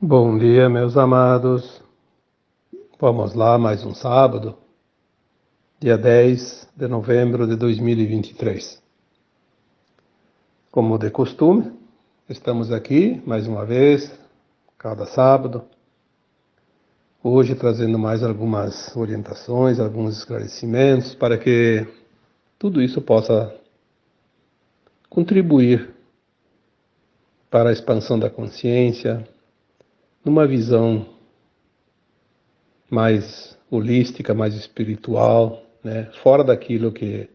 Bom dia, meus amados. Vamos lá, mais um sábado, dia 10 de novembro de 2023. Como de costume, estamos aqui mais uma vez, cada sábado, hoje trazendo mais algumas orientações, alguns esclarecimentos, para que tudo isso possa contribuir para a expansão da consciência, numa visão mais holística, mais espiritual, né? Fora daquilo que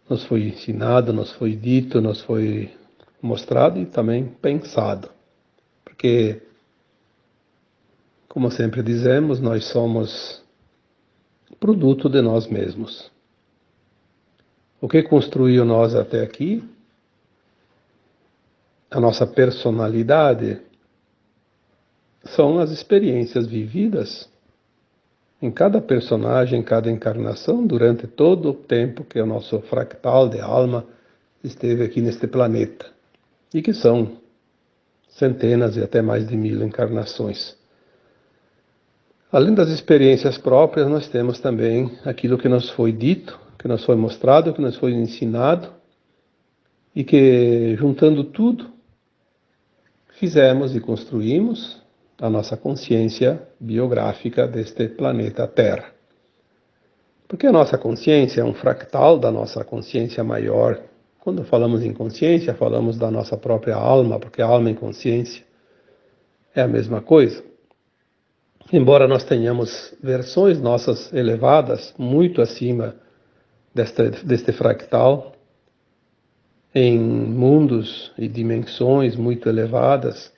nos foi ensinado, nos foi dito, nos foi mostrado e também pensado. Porque, como sempre dizemos, nós somos produto de nós mesmos. O que construiu nós até aqui, a nossa personalidade, são as experiências vividas em cada personagem, em cada encarnação, durante todo o tempo que o nosso fractal de alma esteve aqui neste planeta. E que são centenas e até mais de 1000 encarnações. Além das experiências próprias, nós temos também aquilo que nos foi dito, que nos foi mostrado, que nos foi ensinado, e que, juntando tudo, fizemos e construímos a nossa consciência biográfica deste planeta Terra. Porque a nossa consciência é um fractal da nossa consciência maior. Quando falamos em consciência, falamos da nossa própria alma, porque a alma e consciência é a mesma coisa. Embora nós tenhamos versões nossas elevadas, muito acima deste fractal, em mundos e dimensões muito elevadas,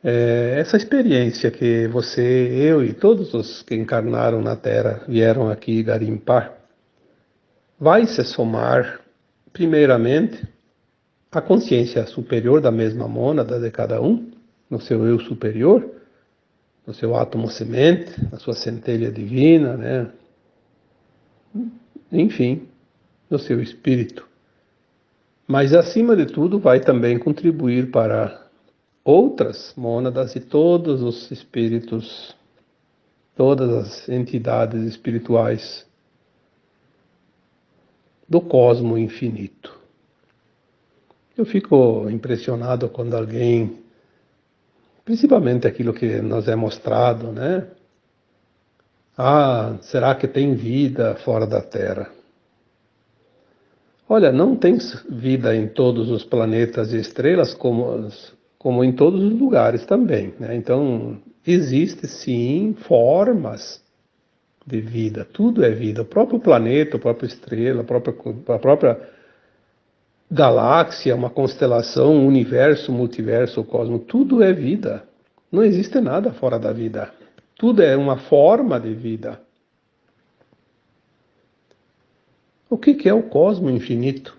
essa experiência que você, eu e todos os que encarnaram na Terra vieram aqui garimpar, vai se somar, primeiramente, à consciência superior da mesma mônada de cada um, no seu eu superior, no seu átomo semente, na sua centelha divina, né? Enfim, no seu espírito. Mas, acima de tudo, vai também contribuir para outras mônadas e todos os espíritos, todas as entidades espirituais do cosmo infinito. Eu fico impressionado quando alguém, principalmente aquilo que nos é mostrado, né? Ah, será que tem vida fora da Terra? Olha, não tem vida em todos os planetas e estrelas como em todos os lugares também, né? Então, existe sim formas de vida, tudo é vida. O próprio planeta, a própria estrela, a própria galáxia, uma constelação, um universo, multiverso, o cosmos, tudo é vida. Não existe nada fora da vida. Tudo é uma forma de vida. O que é o cosmo infinito?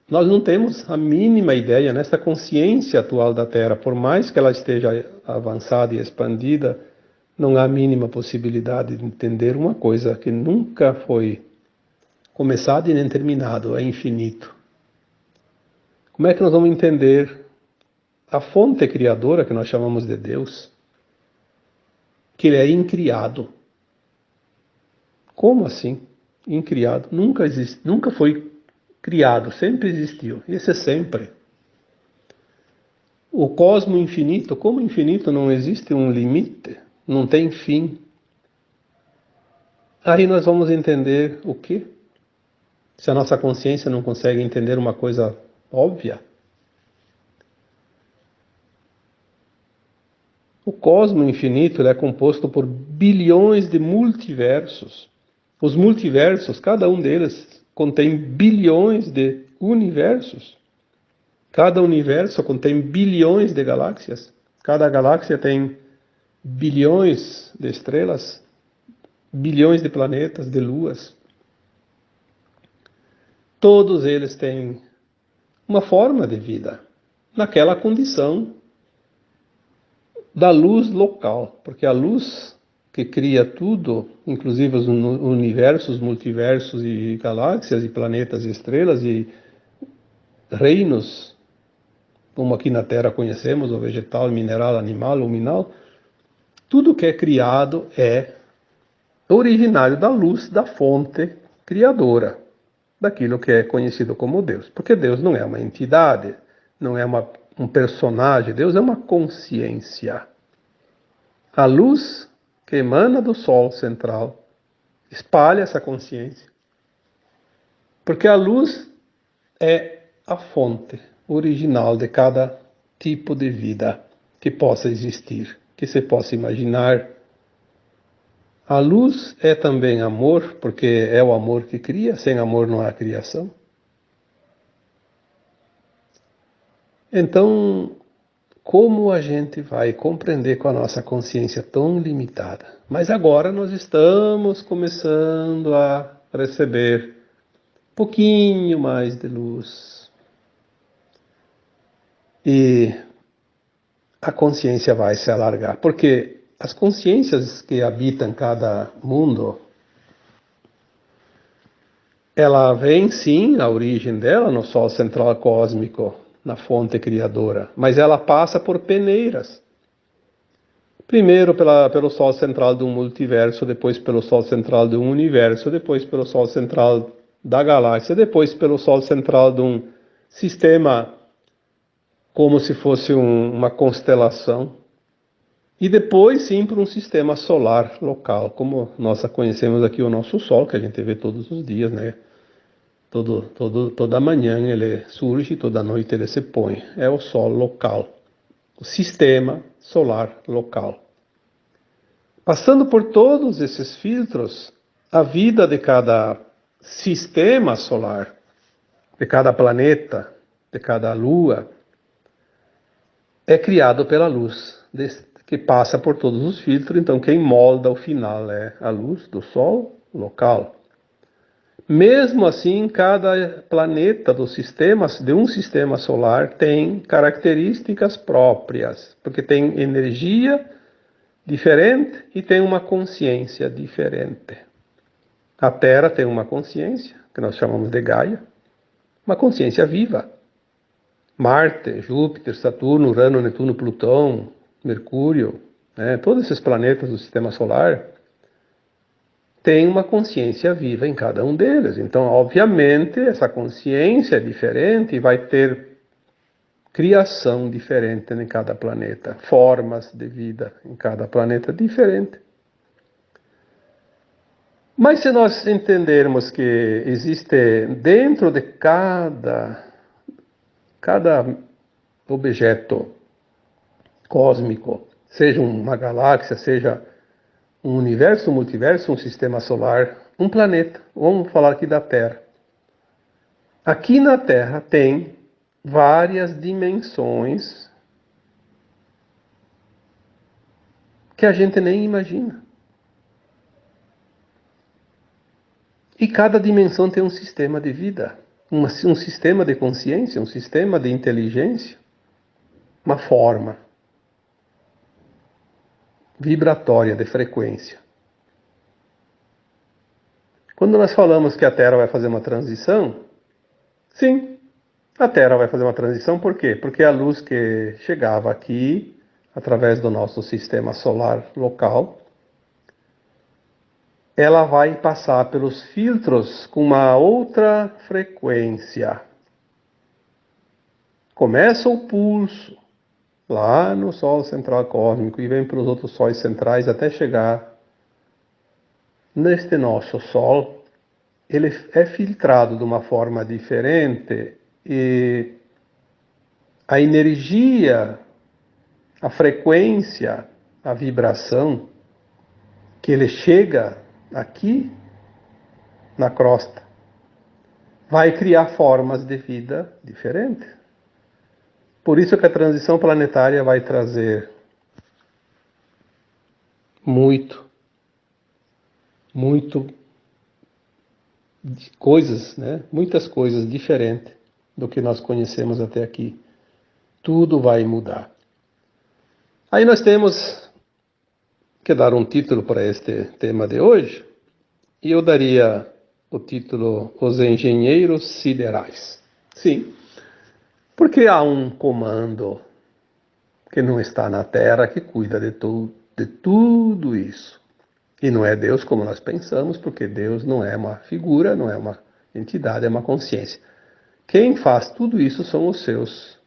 Nós não temos a mínima ideia nessa consciência atual da Terra, por mais que ela esteja avançada e expandida, não há a mínima possibilidade de entender uma coisa que nunca foi começada e nem terminado, é infinito. Como é que nós vamos entender a fonte criadora, que nós chamamos de Deus, que ele é incriado? Como assim? Incriado? Nunca existe, nunca foi criado, sempre existiu. Esse é sempre. O cosmo infinito, como infinito não existe um limite, não tem fim. Aí nós vamos entender o quê? Se a nossa consciência não consegue entender uma coisa óbvia. O cosmo infinito ele é composto por bilhões de multiversos. Os multiversos, cada um deles contém bilhões de universos. Cada universo contém bilhões de galáxias. Cada galáxia tem bilhões de estrelas, bilhões de planetas, de luas. Todos eles têm uma forma de vida, naquela condição da luz local, porque a luz que cria tudo, inclusive os universos, multiversos e galáxias e planetas e estrelas e reinos como aqui na Terra conhecemos, o vegetal, mineral, animal, luminal, tudo que é criado é originário da luz da fonte criadora, daquilo que é conhecido como Deus. Porque Deus não é uma entidade, não é um personagem, Deus é uma consciência. A luz que emana do Sol central espalha essa consciência. Porque a luz é a fonte original de cada tipo de vida que possa existir, que se possa imaginar. A luz é também amor, porque é o amor que cria, sem amor não há criação. Então, como a gente vai compreender com a nossa consciência tão limitada? Mas agora nós estamos começando a receber um pouquinho mais de luz. E a consciência vai se alargar, porque as consciências que habitam cada mundo, ela vem sim, a origem dela no Sol central cósmico, na fonte criadora, mas ela passa por peneiras. Primeiro pelo Sol central de um multiverso, depois pelo Sol central de um universo, depois pelo Sol central da galáxia, depois pelo Sol central de um sistema como se fosse uma constelação, e depois sim para um sistema solar local, como nós conhecemos aqui o nosso Sol, que a gente vê todos os dias, né? Toda manhã ele surge, toda noite ele se põe. É o Sol local, o sistema solar local. Passando por todos esses filtros, a vida de cada sistema solar, de cada planeta, de cada lua, é criado pela luz, que passa por todos os filtros. Então quem molda o final é a luz do Sol local. Mesmo assim, cada planeta de um sistema solar tem características próprias, porque tem energia diferente e tem uma consciência diferente. A Terra tem uma consciência, que nós chamamos de Gaia, uma consciência viva. Marte, Júpiter, Saturno, Urano, Netuno, Plutão, Mercúrio, todos esses planetas do sistema solar têm uma consciência viva em cada um deles. Então, obviamente, essa consciência é diferente e vai ter criação diferente em cada planeta, formas de vida em cada planeta diferente. Mas se nós entendermos que existe dentro de cada objeto cósmico, seja uma galáxia, seja um universo, um multiverso, um sistema solar, um planeta, vamos falar aqui da Terra. Aqui na Terra tem várias dimensões que a gente nem imagina. E cada dimensão tem um sistema de vida, um sistema de consciência, um sistema de inteligência, uma forma vibratória de frequência. Quando nós falamos que a Terra vai fazer uma transição, sim, a Terra vai fazer uma transição, por quê? Porque a luz que chegava aqui, através do nosso sistema solar local, ela vai passar pelos filtros com uma outra frequência. Começa o pulso lá no Sol central cósmico e vem para os outros sóis centrais até chegar neste nosso Sol. Ele é filtrado de uma forma diferente e a energia, a frequência, a vibração que ele chega aqui na crosta vai criar formas de vida diferentes. Por isso que a transição planetária vai trazer muito coisas, muitas coisas diferentes do que nós conhecemos até aqui. Tudo vai mudar. Aí nós temos que dar um título para este tema de hoje, e eu daria o título Os Engenheiros Siderais. Sim, Porque há um comando que não está na Terra que cuida de tudo isso. E não é Deus como nós pensamos, porque Deus não é uma figura, não é uma entidade, é uma consciência. Quem faz tudo isso são os seus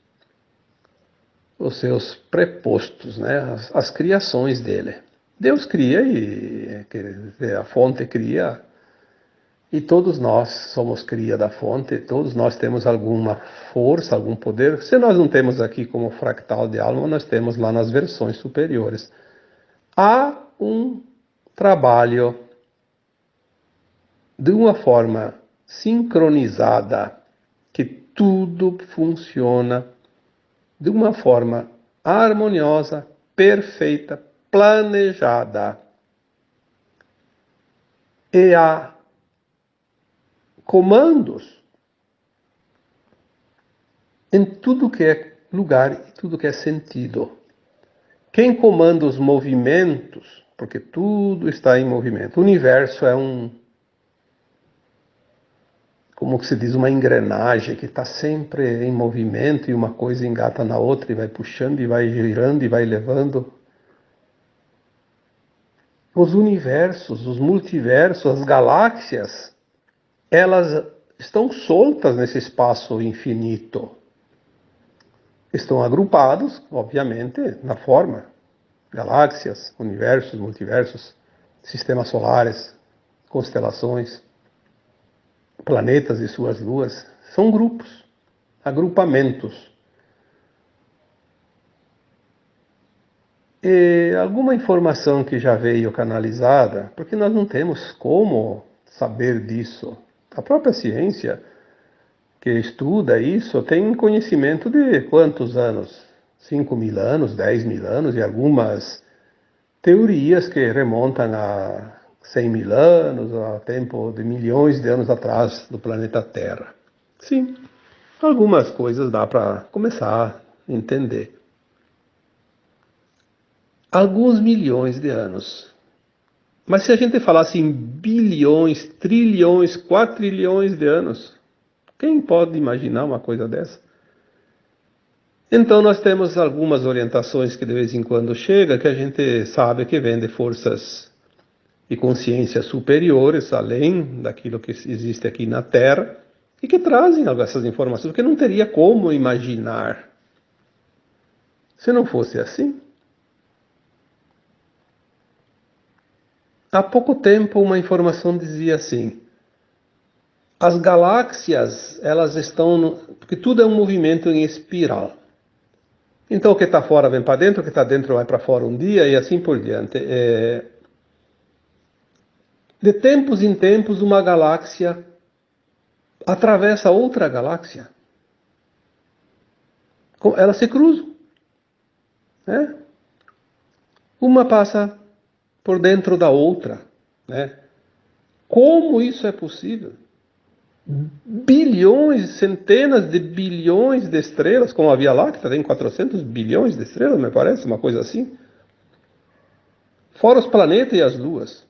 prepostos, né? As criações dele. Deus cria e quer dizer, a fonte cria, e todos nós somos cria da fonte, todos nós temos alguma força, algum poder. Se nós não temos aqui como fractal de alma, nós temos lá nas versões superiores. Há um trabalho de uma forma sincronizada, que tudo funciona de uma forma harmoniosa, perfeita, planejada. E há comandos em tudo que é lugar e tudo que é sentido. Quem comanda os movimentos, porque tudo está em movimento. O universo é como que se diz, uma engrenagem que está sempre em movimento e uma coisa engata na outra e vai puxando e vai girando e vai levando. Os universos, os multiversos, as galáxias, elas estão soltas nesse espaço infinito. Estão agrupados, obviamente, na forma. Galáxias, universos, multiversos, sistemas solares, constelações, planetas e suas luas. São grupos, agrupamentos. E alguma informação que já veio canalizada, porque nós não temos como saber disso. A própria ciência que estuda isso tem conhecimento de quantos anos? 5.000 anos, 10.000 anos, e algumas teorias que remontam a 100.000 anos, a tempo de milhões de anos atrás do planeta Terra. Sim, algumas coisas dá para começar a entender. Alguns milhões de anos. Mas se a gente falasse em bilhões, trilhões, quatrilhões de anos, quem pode imaginar uma coisa dessa? Então nós temos algumas orientações que de vez em quando chega, que a gente sabe que vem de forças e consciências superiores, além daquilo que existe aqui na Terra, e que trazem essas informações, porque não teria como imaginar se não fosse assim. Há pouco tempo uma informação dizia assim: as galáxias, elas estão porque tudo é um movimento em espiral. Então o que está fora vem para dentro, o que está dentro vai para fora um dia e assim por diante. De tempos em tempos uma galáxia atravessa outra galáxia. Elas se cruzam, né? Uma passa por dentro da outra, né? Como isso é possível? Bilhões, centenas de bilhões de estrelas, como a Via Láctea tem 400 bilhões de estrelas, me parece, uma coisa assim. Fora os planetas e as luas.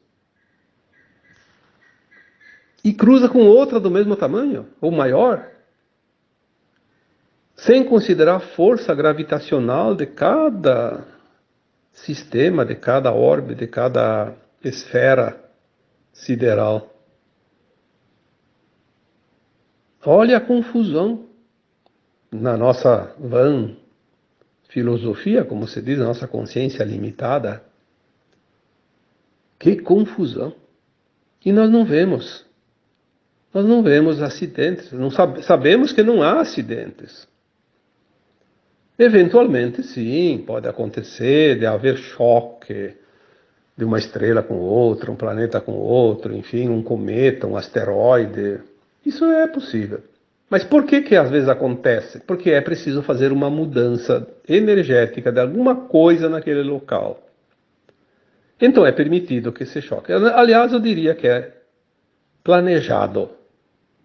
E cruza com outra do mesmo tamanho, ou maior. Sem considerar a força gravitacional de cada sistema, de cada orbe, de cada esfera sideral. Olha a confusão na nossa vã filosofia, como se diz, na nossa consciência limitada. Que confusão! E nós não vemos. Nós não vemos acidentes. Não sabemos que não há acidentes. Eventualmente, sim, pode acontecer de haver choque de uma estrela com outra, um planeta com outro, enfim, um cometa, um asteroide. Isso é possível. Mas por que às vezes acontece? Porque é preciso fazer uma mudança energética de alguma coisa naquele local. Então é permitido que se choque. Aliás, eu diria que é planejado,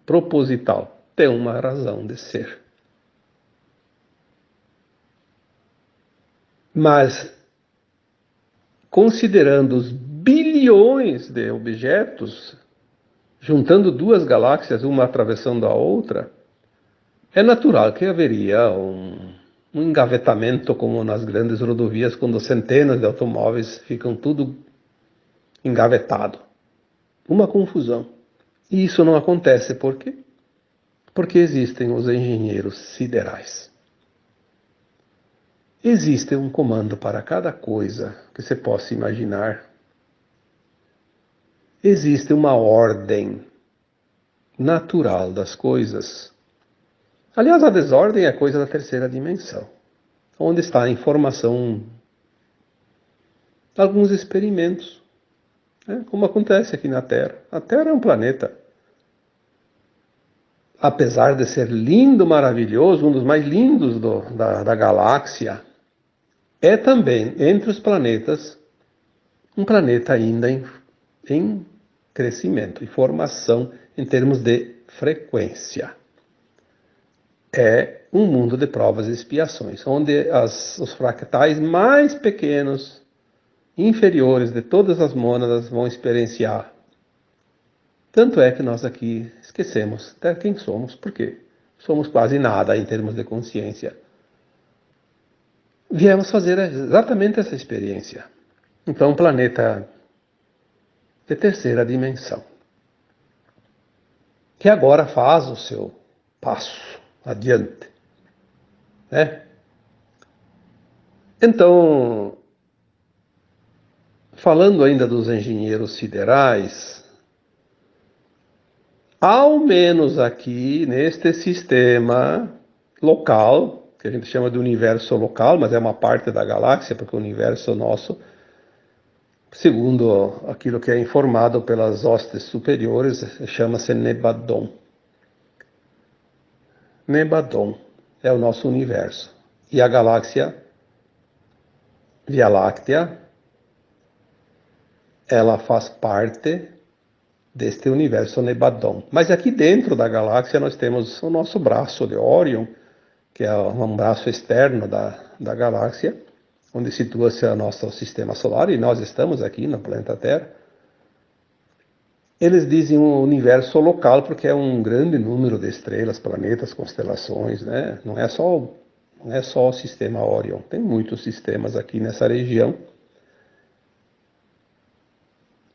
proposital, tem uma razão de ser. Mas, considerando os bilhões de objetos, juntando duas galáxias, uma atravessando a outra, É natural que haveria um engavetamento, como nas grandes rodovias, quando centenas de automóveis ficam tudo engavetado. Uma confusão. E isso não acontece por quê? Porque existem os engenheiros siderais. Existe um comando para cada coisa que você possa imaginar. Existe uma ordem natural das coisas. Aliás, a desordem é coisa da terceira dimensão, onde está a informação, alguns experimentos, né, como acontece aqui na Terra. A Terra é um planeta. Apesar de ser lindo, maravilhoso, um dos mais lindos da galáxia, é também, entre os planetas, um planeta ainda em crescimento, em formação em termos de frequência. É um mundo de provas e expiações, onde os fractais mais pequenos, inferiores de todas as mônadas, vão experienciar. Tanto é que nós aqui esquecemos até quem somos, porque somos quase nada em termos de consciência. Viemos fazer exatamente essa experiência. Então, um planeta de terceira dimensão, que agora faz o seu passo adiante, né? Então, falando ainda dos engenheiros siderais, ao menos aqui neste sistema local, que a gente chama de universo local, mas é uma parte da galáxia, porque o universo nosso, segundo aquilo que é informado pelas hostes superiores, chama-se Nebadon. Nebadon é o nosso universo. E a galáxia Via Láctea, ela faz parte deste universo Nebadon. Mas aqui dentro da galáxia nós temos o nosso braço de Órion, que é um braço externo da galáxia, onde situa-se o nosso sistema solar, e nós estamos aqui no planeta Terra. Eles dizem um universo local porque é um grande número de estrelas, planetas, constelações, né? Não é só o sistema Órion, tem muitos sistemas aqui nessa região.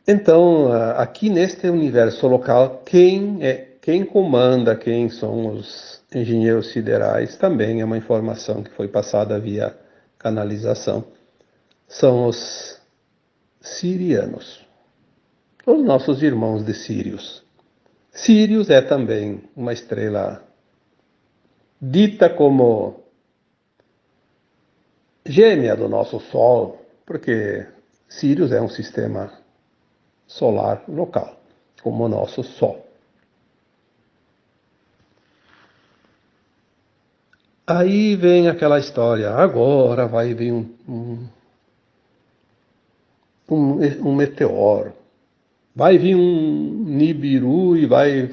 Então, aqui neste universo local, quem comanda, quem são os engenheiros siderais, também é uma informação que foi passada via canalização. São os sirianos, os nossos irmãos de Sírios. Sírios é também uma estrela dita como gêmea do nosso Sol, porque Sírios é um sistema solar local, como o nosso Sol. Aí vem aquela história, agora vai vir um meteoro, vai vir um Nibiru e vai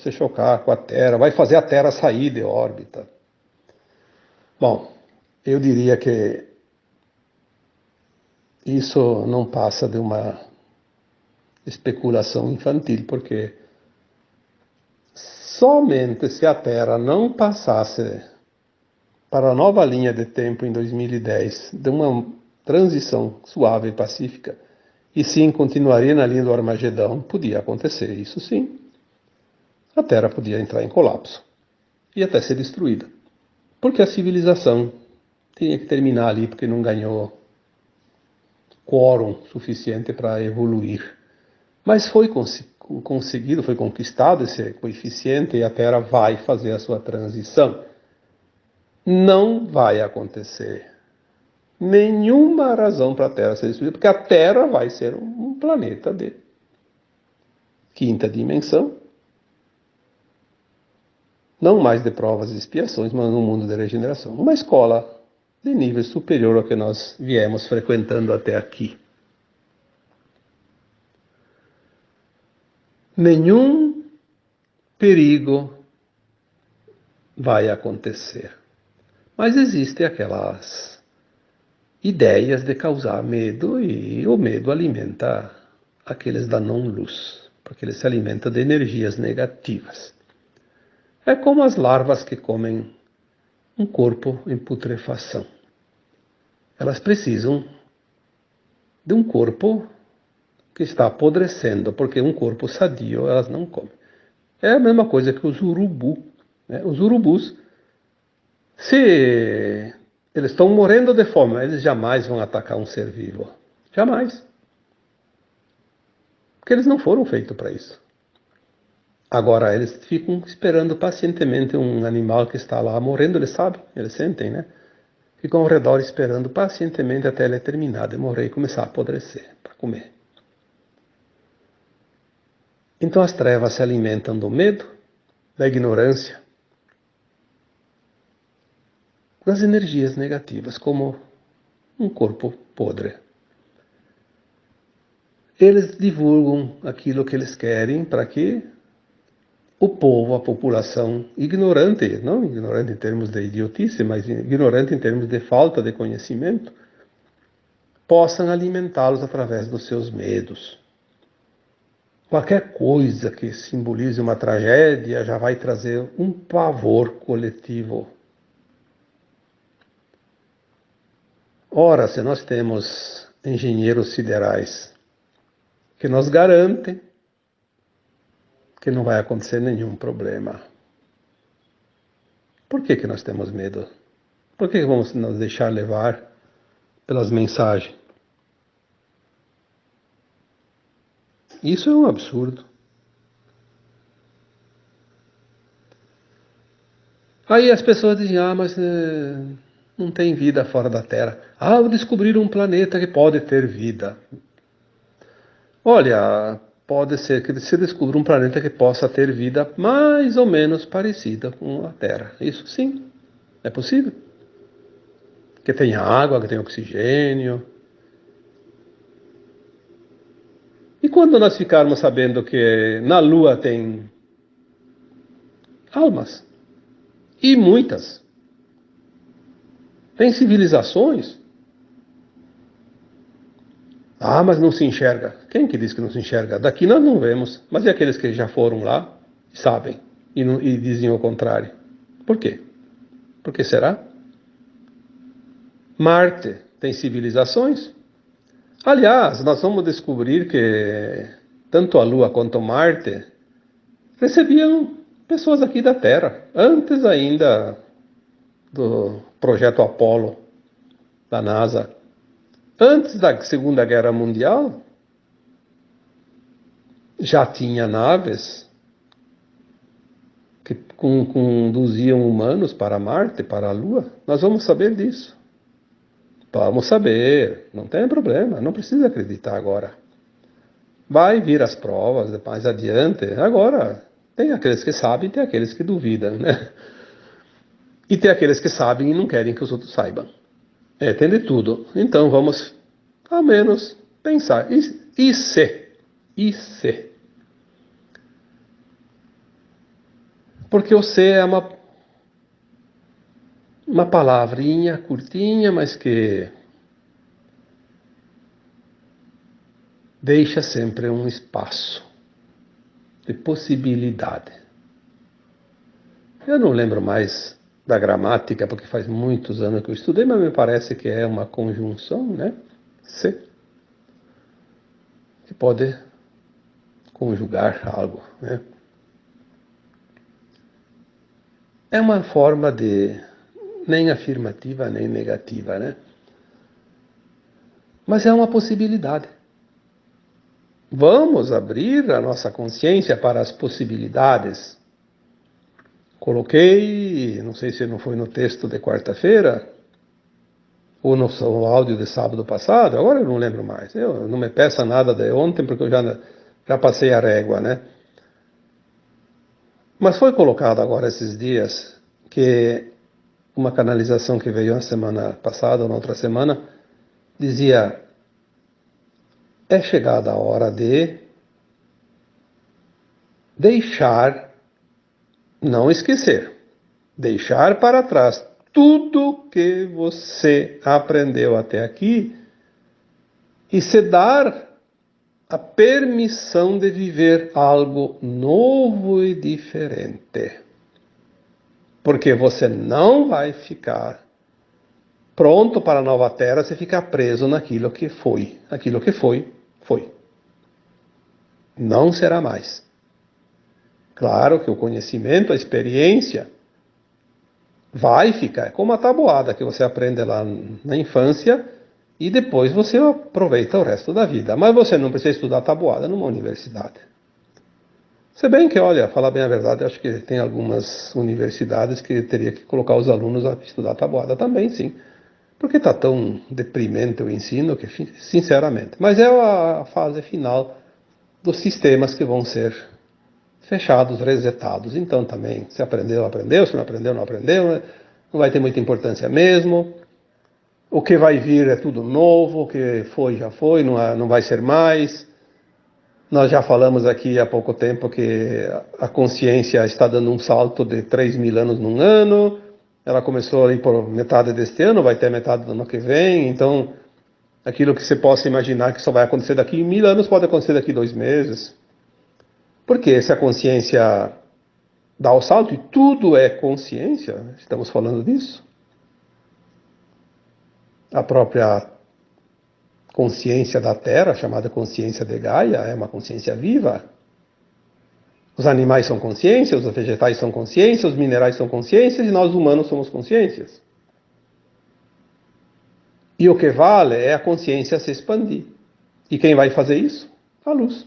se chocar com a Terra, vai fazer a Terra sair de órbita. Bom, eu diria que isso não passa de uma especulação infantil, porque somente se a Terra não passasse para a nova linha de tempo em 2010, de uma transição suave e pacífica, e sim continuaria na linha do Armagedão, podia acontecer, isso sim. A Terra podia entrar em colapso e até ser destruída, porque a civilização tinha que terminar ali, porque não ganhou quórum suficiente para evoluir. Mas foi conseguido, foi conquistado esse coeficiente e a Terra vai fazer a sua transição. Não vai acontecer nenhuma razão para a Terra ser destruída, porque a Terra vai ser um planeta de quinta dimensão, não mais de provas e expiações, mas um mundo de regeneração. Uma escola de nível superior ao que nós viemos frequentando até aqui. Nenhum perigo vai acontecer. Mas existem aquelas ideias de causar medo, e o medo alimenta aqueles da não-luz, porque ele se alimenta de energias negativas. É como as larvas que comem um corpo em putrefação. Elas precisam de um corpo que está apodrecendo, porque um corpo sadio elas não comem. É a mesma coisa que os urubus. Né? Os urubus, se eles estão morrendo de fome, eles jamais vão atacar um ser vivo. Jamais. Porque eles não foram feitos para isso. Agora, eles ficam esperando pacientemente um animal que está lá morrendo, eles sabem, eles sentem, né? Ficam ao redor esperando pacientemente até ele terminar de morrer e começar a apodrecer para comer. Então as trevas se alimentam do medo, da ignorância, das energias negativas, como um corpo podre. Eles divulgam aquilo que eles querem para que o povo, a população ignorante, não ignorante em termos de idiotice, mas ignorante em termos de falta de conhecimento, possam alimentá-los através dos seus medos. Qualquer coisa que simbolize uma tragédia já vai trazer um pavor coletivo. Ora, se nós temos engenheiros siderais que nos garantem que não vai acontecer nenhum problema, por que nós temos medo? Por que vamos nos deixar levar pelas mensagens? Isso é um absurdo. Aí as pessoas dizem, mas não tem vida fora da Terra. Eu descobri um planeta que pode ter vida. Olha, pode ser que se descubra um planeta que possa ter vida mais ou menos parecida com a Terra. Isso sim, é possível. Que tenha água, que tenha oxigênio. E quando nós ficarmos sabendo que na Lua tem almas, e muitas, tem civilizações, mas não se enxerga. Quem que diz que não se enxerga? Daqui nós não vemos. Mas e aqueles que já foram lá, sabem, e dizem o contrário? Por quê? Por que será? Marte tem civilizações? Aliás, nós vamos descobrir que tanto a Lua quanto Marte recebiam pessoas aqui da Terra, antes ainda do projeto Apollo da NASA. Antes da Segunda Guerra Mundial, já tinha naves que conduziam humanos para Marte, para a Lua. Nós vamos saber disso. Vamos saber, não tem problema, não precisa acreditar agora. Vai vir as provas mais adiante. Agora, tem aqueles que sabem e tem aqueles que duvidam, né? E tem aqueles que sabem e não querem que os outros saibam. Tem de tudo. Então vamos, ao menos, pensar. E se? E se? Porque o se é uma palavrinha curtinha, mas que deixa sempre um espaço de possibilidade. Eu não lembro mais da gramática, porque faz muitos anos que eu estudei, mas me parece que é uma conjunção, né? Se. Que pode conjugar algo, né? É uma forma de nem afirmativa nem negativa, né? Mas é uma possibilidade. Vamos abrir a nossa consciência para as possibilidades. Coloquei, não sei se não foi no texto de quarta-feira, ou no áudio de sábado passado, agora eu não lembro mais. Eu não me peça nada de ontem, porque eu já passei a régua, né? Mas foi colocado agora esses dias que uma canalização que veio na semana passada, ou na outra semana, dizia: é chegada a hora de deixar, não esquecer, deixar para trás tudo que você aprendeu até aqui e se dar a permissão de viver algo novo e diferente. Porque você não vai ficar pronto para a nova terra se ficar preso naquilo que foi. Aquilo que foi, foi. Não será mais. Claro que o conhecimento, a experiência, vai ficar. É como a tabuada que você aprende lá na infância e depois você aproveita o resto da vida. Mas você não precisa estudar tabuada numa universidade. Se bem que, olha, falar bem a verdade, acho que tem algumas universidades que teria que colocar os alunos a estudar tabuada também, sim. Porque está tão deprimente o ensino que, sinceramente. Mas é a fase final dos sistemas que vão ser fechados, resetados. Então também, se aprendeu, aprendeu, se não aprendeu, não aprendeu, né? Não vai ter muita importância mesmo. O que vai vir é tudo novo, o que foi já foi, não vai ser mais. Nós já falamos aqui há pouco tempo que a consciência está dando um salto de 3.000 anos num ano. Ela começou ali por metade deste ano, vai ter metade do ano que vem. Então, aquilo que você possa imaginar que só vai acontecer daqui 1.000 anos pode acontecer daqui 2 meses. Porque se a consciência dá o salto, e tudo é consciência, estamos falando disso, a própria consciência da Terra, chamada consciência de Gaia, é uma consciência viva. Os animais são consciências, os vegetais são consciências, os minerais são consciências e nós humanos somos consciências. E o que vale é a consciência se expandir. E quem vai fazer isso? A luz.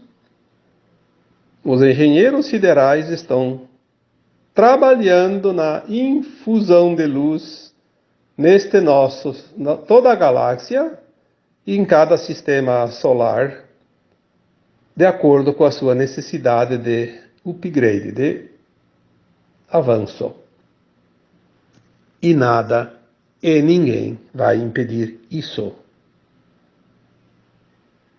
Os engenheiros siderais estão trabalhando na infusão de luz neste nosso, toda a galáxia e em cada sistema solar, de acordo com a sua necessidade de upgrade, de avanço. E nada e ninguém vai impedir isso.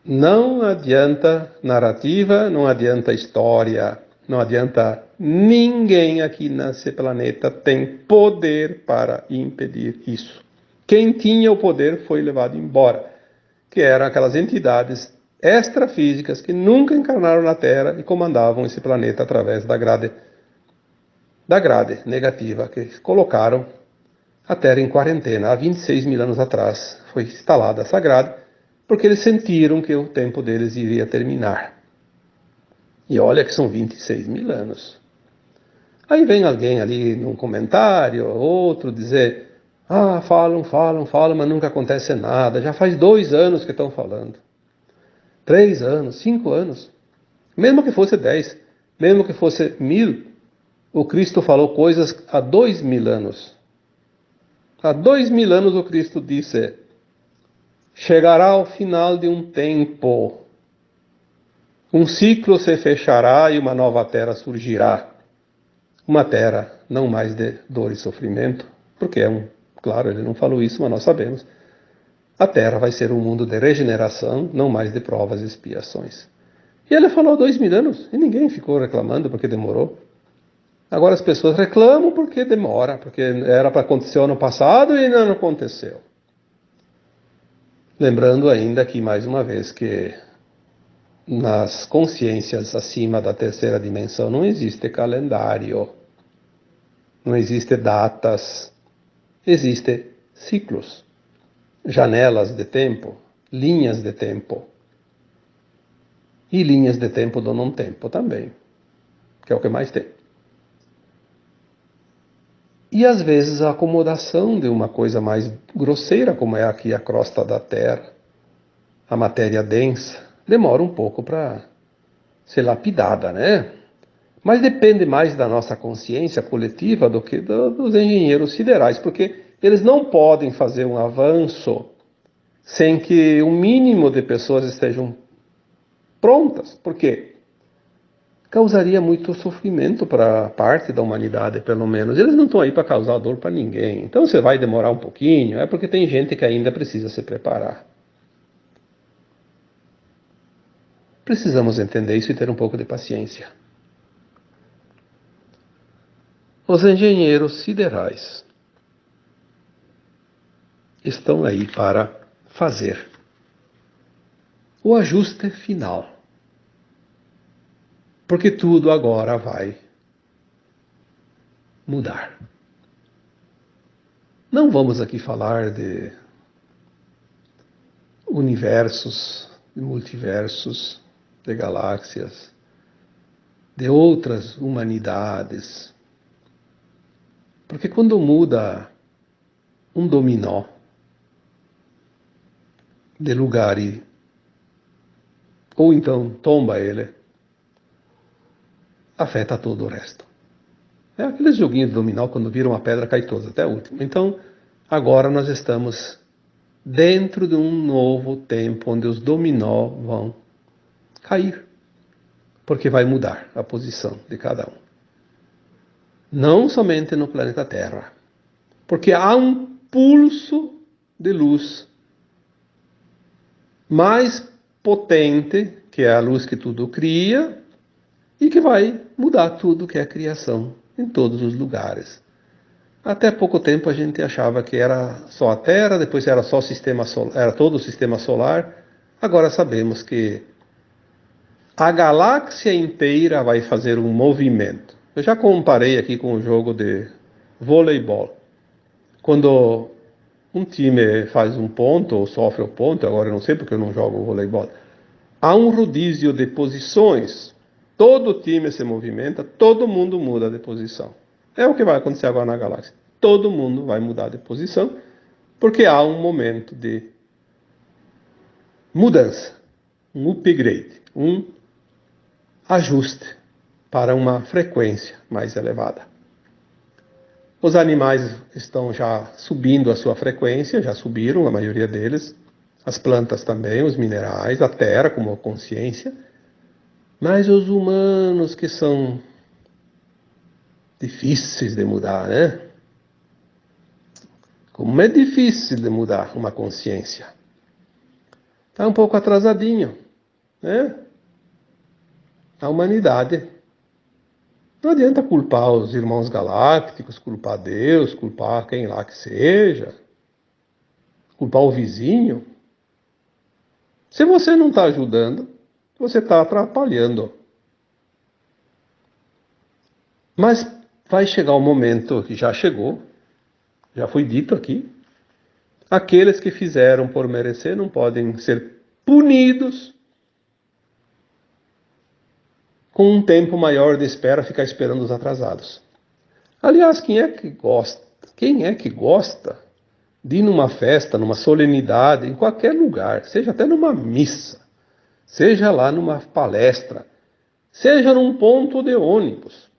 Não adianta narrativa, não adianta história, não adianta. Ninguém aqui nesse planeta tem poder para impedir isso. Quem tinha o poder foi levado embora, que eram aquelas entidades extrafísicas que nunca encarnaram na Terra e comandavam esse planeta através da grade negativa, que colocaram a Terra em quarentena. Há 26.000 anos atrás foi instalada essa grade, porque eles sentiram que o tempo deles iria terminar. E olha que são 26.000 anos. Aí vem alguém ali num comentário, outro dizer, falam, mas nunca acontece nada. Já faz 2 anos que estão falando. 3 anos, 5 anos. Mesmo que fosse 10, mesmo que fosse 1.000, o Cristo falou coisas há 2.000 anos. Há 2.000 anos o Cristo disse, chegará o final de um tempo, um ciclo se fechará e uma nova terra surgirá. Uma terra não mais de dor e sofrimento, porque claro, ele não falou isso, mas nós sabemos. A terra vai ser um mundo de regeneração, não mais de provas e expiações. E ele falou 2.000 anos e ninguém ficou reclamando porque demorou. Agora as pessoas reclamam porque demora, porque era para acontecer ano passado e ainda não aconteceu. Lembrando ainda aqui mais uma vez que nas consciências acima da terceira dimensão não existe calendário, não existe datas, existe ciclos, janelas de tempo, linhas de tempo. E linhas de tempo do não tempo também, que é o que mais tem. E às vezes a acomodação de uma coisa mais grosseira, como é aqui a crosta da Terra, a matéria densa, demora um pouco para ser lapidada, né? Mas depende mais da nossa consciência coletiva do que dos engenheiros siderais, porque eles não podem fazer um avanço sem que o mínimo de pessoas estejam prontas. Por quê? Causaria muito sofrimento para parte da humanidade, pelo menos. Eles não estão aí para causar dor para ninguém. Então você vai demorar um pouquinho, é porque tem gente que ainda precisa se preparar. Precisamos entender isso e ter um pouco de paciência. Os engenheiros siderais estão aí para fazer o ajuste final. Porque tudo agora vai mudar. Não vamos aqui falar de universos, de multiversos, de galáxias, de outras humanidades. Porque quando muda um dominó de lugar ou então tomba ele, afeta todo o resto. É aqueles joguinhos de dominó, quando vira uma pedra, cai todos, até a última. Então, agora nós estamos dentro de um novo tempo, onde os dominó vão cair, porque vai mudar a posição de cada um. Não somente no planeta Terra, porque há um pulso de luz mais potente, que é a luz que tudo cria, e que vai mudar tudo que é criação em todos os lugares. Até pouco tempo a gente achava que era só a Terra, depois era só o sistema solar, era todo o sistema solar. Agora sabemos que a galáxia inteira vai fazer um movimento. Eu já comparei aqui com o jogo de voleibol. Quando um time faz um ponto ou sofre o ponto, agora eu não sei porque eu não jogo voleibol, há um rodízio de posições. Todo time se movimenta, todo mundo muda de posição. É o que vai acontecer agora na galáxia. Todo mundo vai mudar de posição, porque há um momento de mudança, um upgrade, um ajuste para uma frequência mais elevada. Os animais estão já subindo a sua frequência, já subiram, a maioria deles. As plantas também, os minerais, a terra como consciência. Mas os humanos, que são difíceis de mudar, né? Como é difícil de mudar uma consciência. Está um pouco atrasadinho, né? A humanidade. Não adianta culpar os irmãos galácticos, culpar Deus, culpar quem lá que seja, culpar o vizinho. Se você não está ajudando, você está atrapalhando. Mas vai chegar o momento que já chegou, já foi dito aqui, aqueles que fizeram por merecer não podem ser punidos com um tempo maior de espera, ficar esperando os atrasados. Aliás, quem é que gosta? Quem é que gosta de ir numa festa, numa solenidade, em qualquer lugar, seja até numa missa, seja lá numa palestra, seja num ponto de ônibus,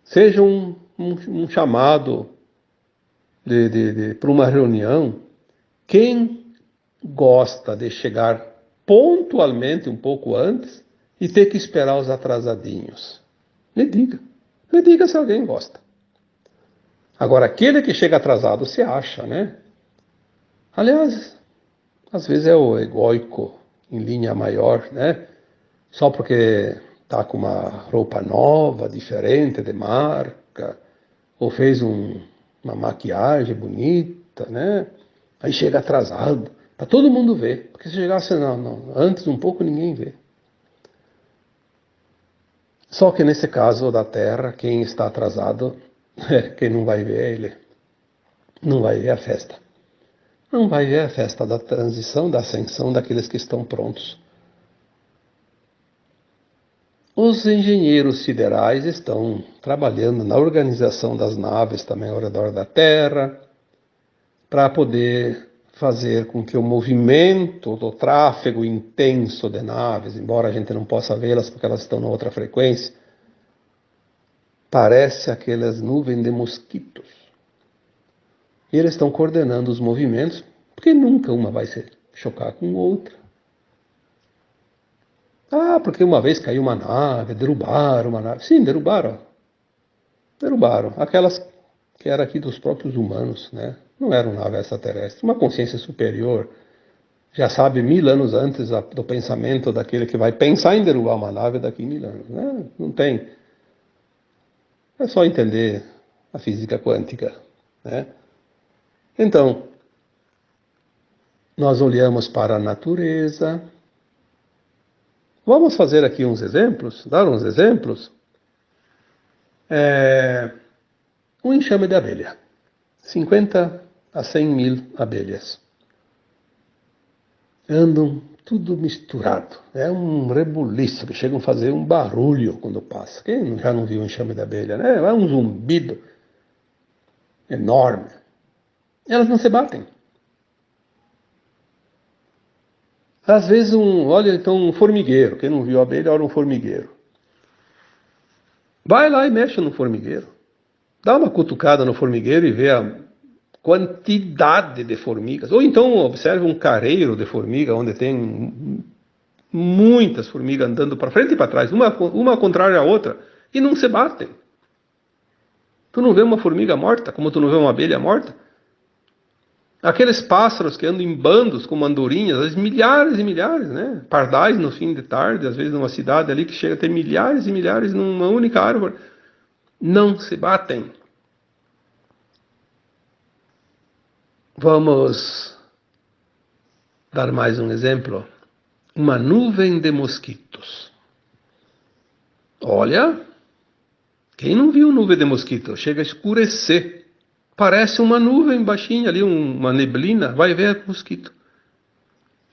seja um chamado para uma reunião, quem gosta de chegar pontualmente um pouco antes e ter que esperar os atrasadinhos? Me diga se alguém gosta. Agora, aquele que chega atrasado se acha, né? Aliás, às vezes é o egóico em linha maior, né? Só porque tá com uma roupa nova, diferente de marca, ou fez uma maquiagem bonita, né? Aí chega atrasado, para todo mundo ver. Porque se chegasse antes um pouco, ninguém vê. Só que nesse caso da Terra, quem está atrasado, quem não vai ver é ele. Não vai ver a festa. Não vai ver a festa da transição, da ascensão daqueles que estão prontos. Os engenheiros siderais estão trabalhando na organização das naves também ao redor da Terra, para poder fazer com que o movimento do tráfego intenso de naves, embora a gente não possa vê-las porque elas estão em outra frequência, parece aquelas nuvens de mosquitos. E eles estão coordenando os movimentos, porque nunca uma vai se chocar com outra. Ah, porque uma vez caiu uma nave, derrubaram uma nave. Sim, derrubaram. Derrubaram. Aquelas que eram aqui dos próprios humanos, né? Não eram nave extraterrestre. Uma consciência superior já sabe 1000 anos antes do pensamento daquele que vai pensar em derrubar uma nave daqui a 1000 anos. Né? Não tem. É só entender a física quântica, né? Então, nós olhamos para a natureza. Vamos fazer aqui uns exemplos, dar uns exemplos. Um enxame de abelha. 50 a 100 mil abelhas. Andam tudo misturado. É um rebuliço, que chegam a fazer um barulho quando passa. Quem já não viu um enxame de abelha, né? É um zumbido enorme. Elas não se batem. Às vezes, olha então um formigueiro. Quem não viu a abelha, olha um formigueiro. Vai lá e mexe no formigueiro. Dá uma cutucada no formigueiro e vê a quantidade de formigas. Ou então observe um careiro de formiga, onde tem muitas formigas andando para frente e para trás, uma contrária à outra, e não se batem. Tu não vê uma formiga morta, como tu não vê uma abelha morta? Aqueles pássaros que andam em bandos como andorinhas, às vezes milhares e milhares, né? Pardais no fim de tarde, às vezes numa cidade ali que chega a ter milhares e milhares numa única árvore, não se batem. Vamos dar mais um exemplo. Uma nuvem de mosquitos. Olha, quem não viu nuvem de mosquito? Chega a escurecer. Parece uma nuvem baixinha ali, uma neblina, vai ver mosquito.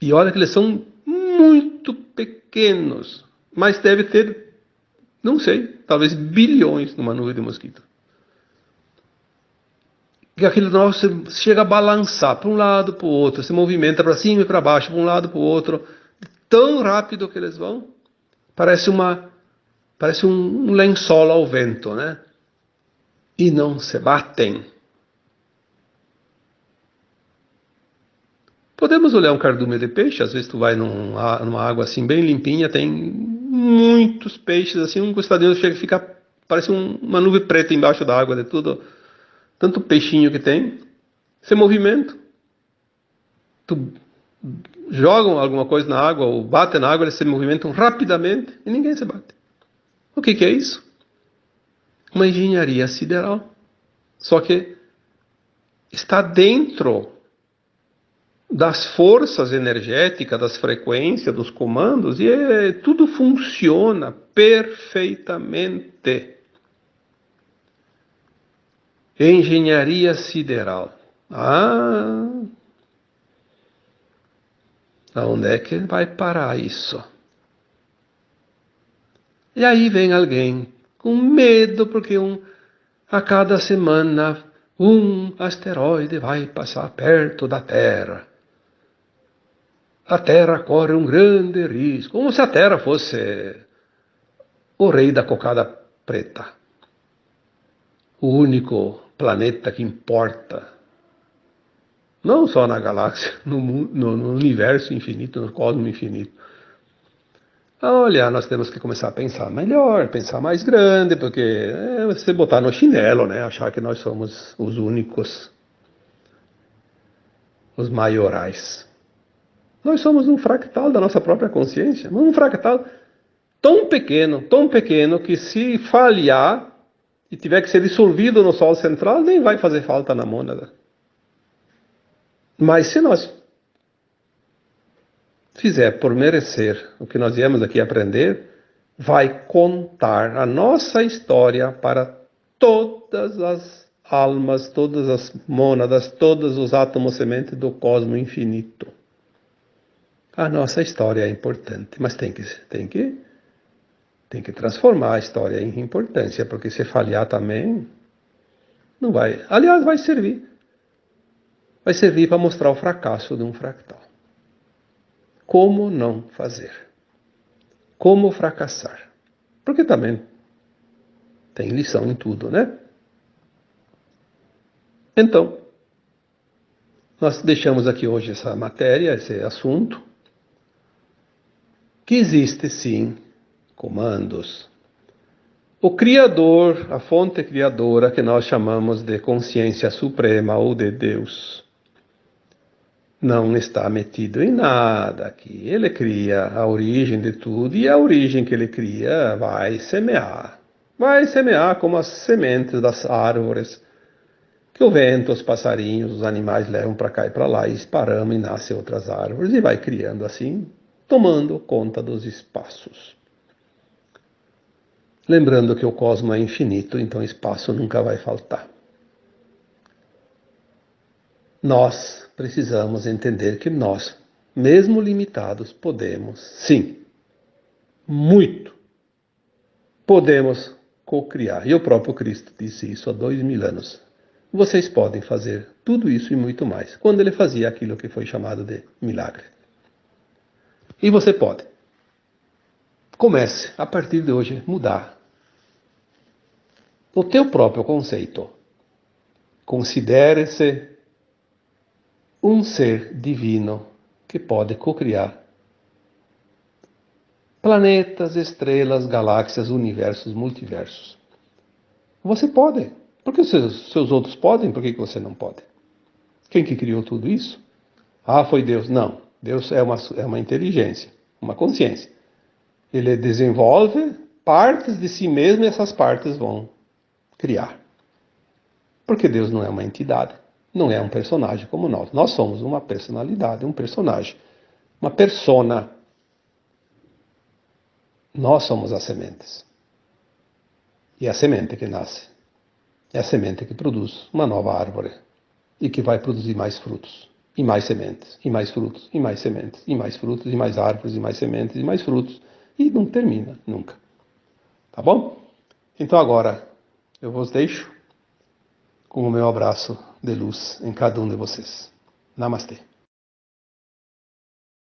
E olha que eles são muito pequenos, mas deve ter, não sei, talvez bilhões numa nuvem de mosquito. E aquele nosso chega a balançar para um lado, para o outro, se movimenta para cima e para baixo, para um lado, para o outro, tão rápido que eles vão. Parece um lençol ao vento, né? E não se batem. Podemos olhar um cardume de peixe, às vezes tu vai numa água assim bem limpinha, tem muitos peixes assim, um costadinho chega e fica, parece uma nuvem preta embaixo da água, de tudo, tanto peixinho que tem, sem movimento. Tu jogam alguma coisa na água ou batem na água, eles se movimentam rapidamente e ninguém se bate. O que é isso? Uma engenharia sideral. Só que está dentro das forças energéticas, das frequências, dos comandos, e tudo funciona perfeitamente. Engenharia sideral. Aonde é que vai parar isso? E aí vem alguém com medo, porque a cada semana um asteroide vai passar perto da Terra. A Terra corre um grande risco, como se a Terra fosse o rei da cocada preta, o único planeta que importa, não só na galáxia, no universo infinito, no cosmos infinito. Olha, nós temos que começar a pensar melhor, pensar mais grande, porque você botar no chinelo, né? Achar que nós somos os únicos, os maiorais. Nós somos um fractal da nossa própria consciência, um fractal tão pequeno que se falhar e tiver que ser dissolvido no Sol central, nem vai fazer falta na mônada. Mas se nós fizer por merecer o que nós viemos aqui aprender, vai contar a nossa história para todas as almas, todas as mônadas, todos os átomos sementes do cosmo infinito. A nossa história é importante, mas tem que transformar a história em importância, porque se falhar também, não vai. Aliás, vai servir. Vai servir para mostrar o fracasso de um fractal. Como não fazer? Como fracassar? Porque também tem lição em tudo, né? Então, nós deixamos aqui hoje essa matéria, esse assunto, que existe sim comandos. O Criador, a fonte criadora que nós chamamos de consciência suprema ou de Deus, não está metido em nada aqui. Ele cria a origem de tudo e a origem que ele cria vai semear. Vai semear como as sementes das árvores que o vento, os passarinhos, os animais levam para cá e para lá e esparramam e nascem outras árvores e vai criando assim, tomando conta dos espaços. Lembrando que o cosmos é infinito, então espaço nunca vai faltar. Nós precisamos entender que nós, mesmo limitados, podemos, sim, muito, podemos co-criar. E o próprio Cristo disse isso há 2000 anos. Vocês podem fazer tudo isso e muito mais, quando ele fazia aquilo que foi chamado de milagre. E você pode. Comece, a partir de hoje, mudar o teu próprio conceito. Considere-se um ser divino que pode co-criar planetas, estrelas, galáxias, universos, multiversos. Você pode. Por que os seus outros podem? Por que você não pode? Quem que criou tudo isso? Ah, foi Deus. Não. Deus é uma inteligência, uma consciência. Ele desenvolve partes de si mesmo e essas partes vão criar. Porque Deus não é uma entidade, não é um personagem como nós. Nós somos uma personalidade, um personagem, uma persona. Nós somos as sementes. E é a semente que nasce. É a semente que produz uma nova árvore. E que vai produzir mais frutos. E mais sementes. E mais frutos. E mais sementes. E mais frutos. E mais árvores. E mais sementes. E mais frutos. E não termina nunca. Tá bom? Então agora eu vos deixo com o meu abraço de luz em cada um de vocês. Namastê.